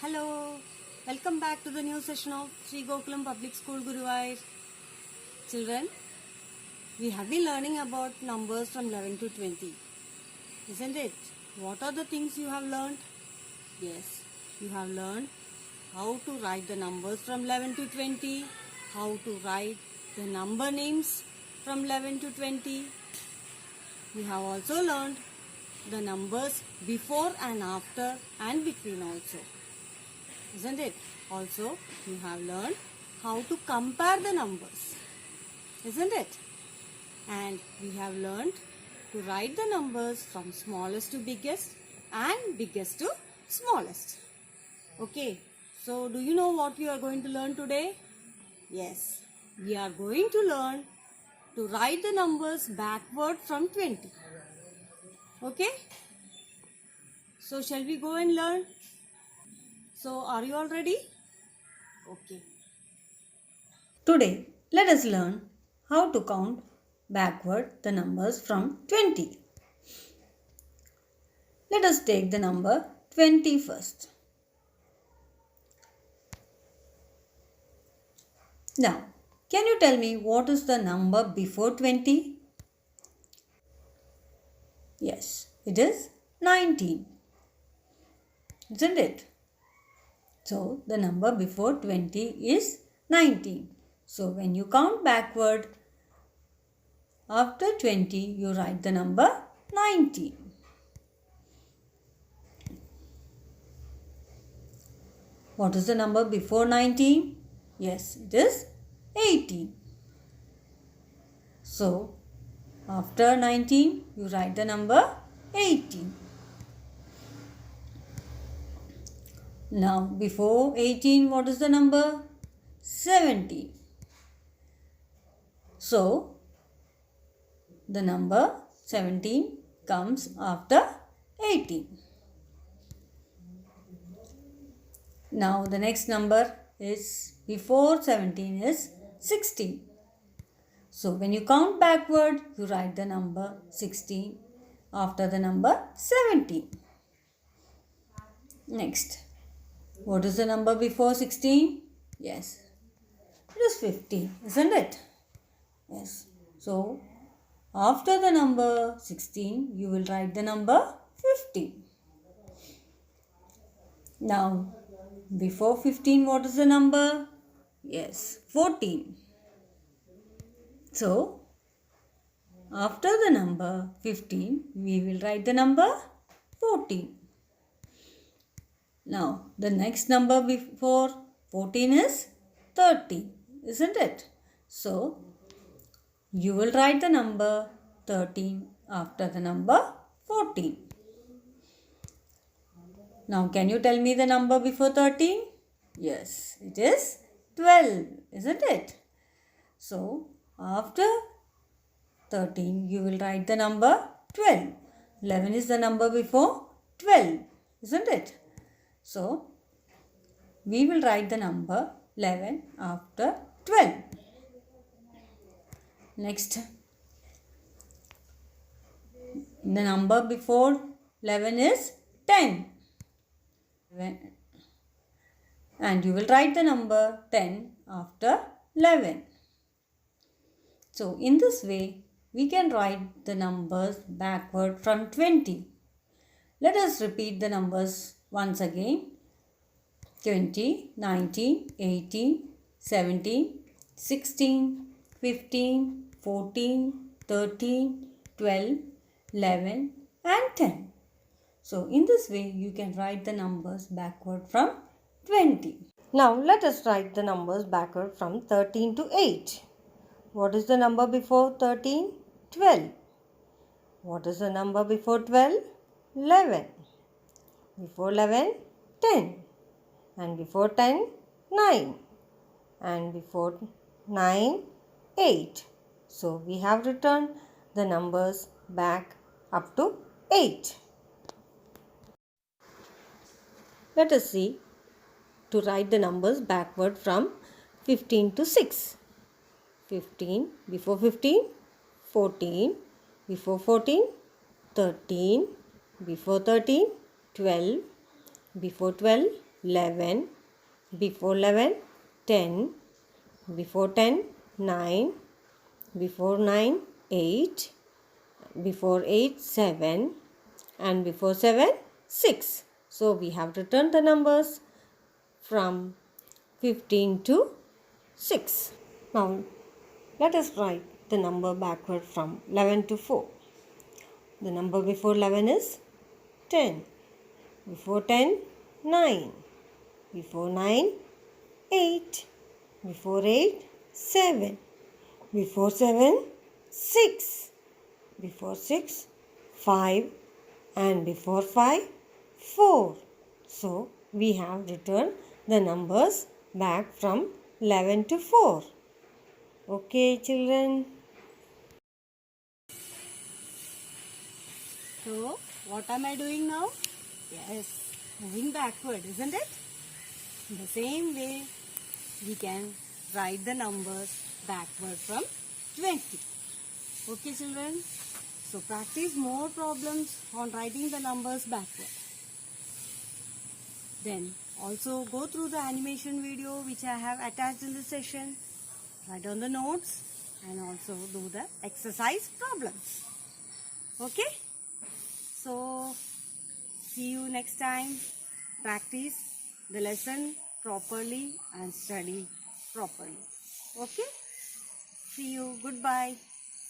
Hello, welcome back to the new session of Sri Gokulam Public School Guruvayur. Children, we have been learning about numbers from 11 to 20, isn't it? What are the things you have learned? Yes, you have learned how to write the numbers from 11 to 20, how to write the number names from 11 to 20. We have also learned the numbers before and after and between also. Isn't it? Also, you have learned how to compare the numbers. Isn't it? And we have learned to write the numbers from smallest to biggest and biggest to smallest. Okay. So, do you know what we are going to learn today? Yes. We are going to learn to write the numbers backward from 20. Okay. So, shall we go and learn? So, are you all ready? Okay. Today, let us learn how to count backward the numbers from 20. Let us take the number 20 first. Now, can you tell me what is the number before 20? Yes, it is 19. Isn't it? So, the number before 20 is 19. So, when you count backward, after 20, you write the number 19. What is the number before 19? Yes, it is 18. So, after 19, you write the number 18. Now, before 18, what is the number? 17. So, the number 17 comes after 18. Now, the next number is before 17 is 16. So, when you count backward, you write the number 16 after the number 17. Next. What is the number before 16? Yes, it is 15, isn't it? Yes. So, after the number 16, you will write the number 15. Now, before 15, what is the number? Yes, 14. So, after the number 15, we will write the number 14. Now, the next number before 14 is 13, isn't it? So, you will write the number 13 after the number 14. Now, can you tell me the number before 13? Yes, it is 12, isn't it? So, after 13, you will write the number 12. 11 is the number before 12, isn't it? So, we will write the number 11 after 12. Next, the number before 11 is 10. And you will write the number 10 after 11. So, in this way, we can write the numbers backward from 20. Let us repeat the numbers once again. 20, 19, 18, 17, 16, 15, 14, 13, 12, 11 and 10. So, in this way, you can write the numbers backward from 20. Now, let us write the numbers backward from 13 to 8. What is the number before 13? 12. What is the number before 12? 11. Before 11, 10. And before 10, 9. And before 9, 8. So, we have written the numbers back up to 8. Let us see to write the numbers backward from 15 to 6. 15, before 15, 14, before 14, 13, before 13, 12, before 12, 11, before 11, 10, before 10, 9, before 9, 8, before 8, 7, and before 7, 6. So we have returned the numbers from 15 to 6. Now let us write the number backward from 11 to 4. The number before 11 is 10. Before 10, 9. Before 9, 8. Before 8, 7. Before 7, 6. Before 6, 5. And before 5, 4. So, we have returned the numbers back from 11 to 4. Okay, children. So, what am I doing now? Yes, moving backward, isn't it? In the same way, we can write the numbers backward from 20. Okay, children? So, practice more problems on writing the numbers backward. Then, also go through the animation video which I have attached in the session. Write down the notes and also do the exercise problems. Okay? So, see you next time. Practice the lesson properly and study properly. Okay? See you. Goodbye.